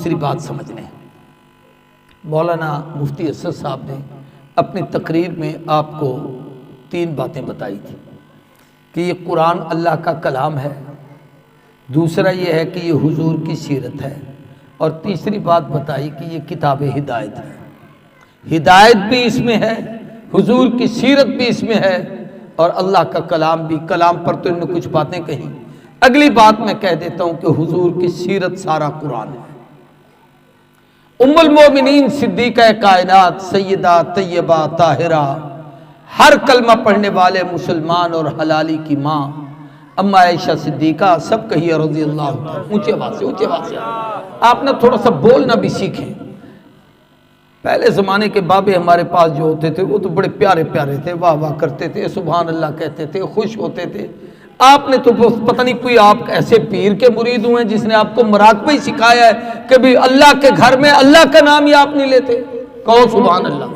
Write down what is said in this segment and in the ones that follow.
دوسری بات سمجھ لیں، مولانا مفتی اسد صاحب نے اپنی تقریر میں آپ کو 3 باتیں بتائی تھی کہ یہ قرآن اللہ کا کلام ہے، دوسرا یہ ہے کہ یہ حضور کی سیرت ہے، اور تیسری بات بتائی کہ یہ کتاب ہدایت ہے۔ ہدایت بھی اس میں ہے، حضور کی سیرت بھی اس میں ہے، اور اللہ کا کلام بھی۔ کلام پر تو انہوں نے کچھ باتیں کہیں، اگلی بات میں کہہ دیتا ہوں کہ حضور کی سیرت سارا قرآن ہے۔ ام المومنین صدیقہ کائنات سیدہ طیبہ طاہرہ، ہر کلمہ پڑھنے والے مسلمان اور حلالی کی ماں اما عائشہ صدیقہ، سب کہیے رضی اللہ عنہ، اونچے آواز سے۔ آپ نے تھوڑا سا بولنا بھی سیکھیں۔ پہلے زمانے کے بابے ہمارے پاس جو ہوتے تھے وہ تو بڑے پیارے پیارے تھے، واہ واہ کرتے تھے، سبحان اللہ کہتے تھے، خوش ہوتے تھے۔ آپ نے تو پتہ نہیں کوئی آپ ایسے پیر کے مرید ہوئے ہیں جس نے آپ کو مراقبہ ہی سکھایا ہے کہ بھی اللہ کے گھر میں اللہ کا نام ہی آپ نہیں لیتے۔ کہو سبحان اللہ،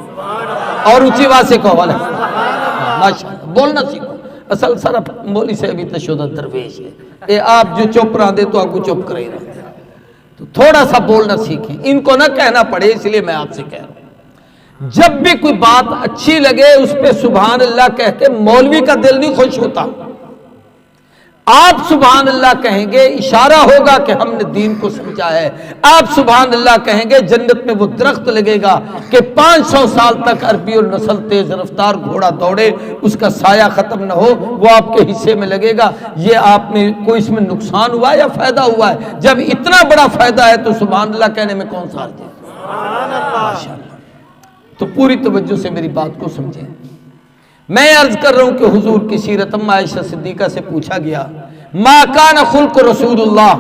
اور اونچی آواز سے کہو ماشاءاللہ، بولنا سیکھو۔ اصل سارا مولوی سے ابھی تشدد درویش ہے، اے آپ جو چپ رہا دے تو آپ کو چپ کرے رہا دے، تو تھوڑا سا بولنا سیکھیں، ان کو نہ کہنا پڑے، اس لیے میں آپ سے کہہ رہا ہوں جب بھی کوئی بات اچھی لگے اس پہ سبحان اللہ کہہ کے مولوی کا دل نہیں خوش ہوتا۔ آپ سبحان اللہ کہیں گے اشارہ ہوگا کہ ہم نے دین کو سمجھا ہے۔ آپ سبحان اللہ کہیں گے جنت میں وہ درخت لگے گا کہ 500 سال تک عربی اور نسل تیز رفتار گھوڑا دوڑے، اس کا سایہ ختم نہ ہو، وہ آپ کے حصے میں لگے گا۔ یہ آپ نے کوئی اس میں نقصان ہوا ہے یا فائدہ ہوا ہے؟ جب اتنا بڑا فائدہ ہے تو سبحان اللہ کہنے میں کون سا حرج ہے؟ ماشاءاللہ۔ تو پوری توجہ سے میری بات کو سمجھیں۔ میں عرض کر رہا ہوں کہ حضور کی سیرت، اما عائشہ صدیقہ سے پوچھا گیا ما کان خلق رسول اللہ،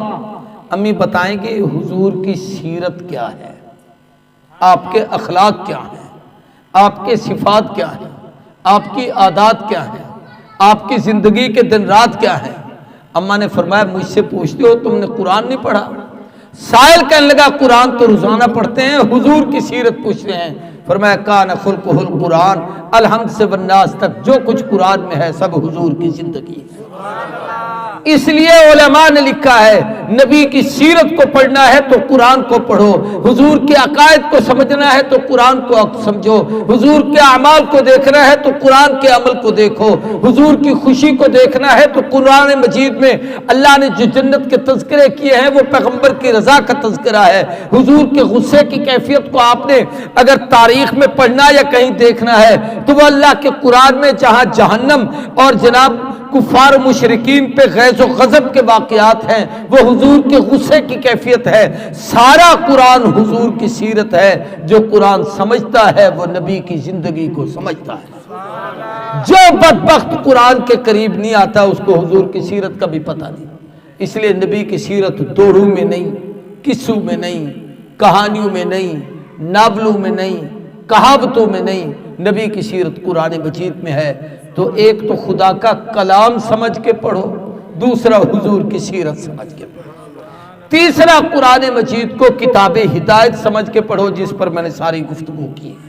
امی بتائیں کہ حضور کی سیرت کیا ہے، آپ کے اخلاق کیا ہیں، آپ کے صفات کیا ہیں، آپ کی عادات کیا ہیں، آپ کی زندگی کے دن رات کیا ہیں؟ اما نے فرمایا مجھ سے پوچھتے ہو، تم نے قرآن نہیں پڑھا؟ سائل کہنے لگا قرآن تو روزانہ پڑھتے ہیں، حضور کی سیرت پوچھ رہے ہیں۔ فرمایا کان خلقہ القرآن، الحمد سے والناس تک جو کچھ قرآن میں ہے سب حضور کی زندگی ہے۔ اس لیے علماء نے لکھا ہے نبی کی سیرت کو پڑھنا ہے تو قرآن کو پڑھو، حضور کے عقائد کو سمجھنا ہے تو قرآن کو سمجھو، حضور کے اعمال کو دیکھنا ہے تو قرآن کے عمل کو دیکھو، حضور کی خوشی کو دیکھنا ہے تو قرآن مجید میں اللہ نے جو جنت کے تذکرے کیے ہیں وہ پیغمبر کی رضا کا تذکرہ ہے۔ حضور کے غصے کی کیفیت کو آپ نے اگر تاریخ میں پڑھنا یا کہیں دیکھنا ہے تو وہ اللہ کے قرآن میں جہاں جہنم اور جناب کفار مشرکین پہ غیظ و غضب کے واقعات ہیں وہ حضور کے غصے کی کیفیت ہے۔ سارا قرآن حضور کی سیرت ہے۔ جو قرآن سمجھتا ہے وہ نبی کی زندگی کو سمجھتا ہے۔ جو بدبخت قرآن کے قریب نہیں آتا اس کو حضور کی سیرت کا بھی پتہ نہیں۔ اس لیے نبی کی سیرت دوڑوں میں نہیں، قصوں میں نہیں، کہانیوں میں نہیں، ناولوں میں نہیں، کہاوتوں میں نہیں، نبی کی سیرت قرآن مجید میں ہے۔ تو ایک تو خدا کا کلام سمجھ کے پڑھو، دوسرا حضور کی سیرت سمجھ کے پڑھو، تیسرا قرآن مجید کو کتاب ہدایت سمجھ کے پڑھو جس پر میں نے ساری گفتگو کی ہے۔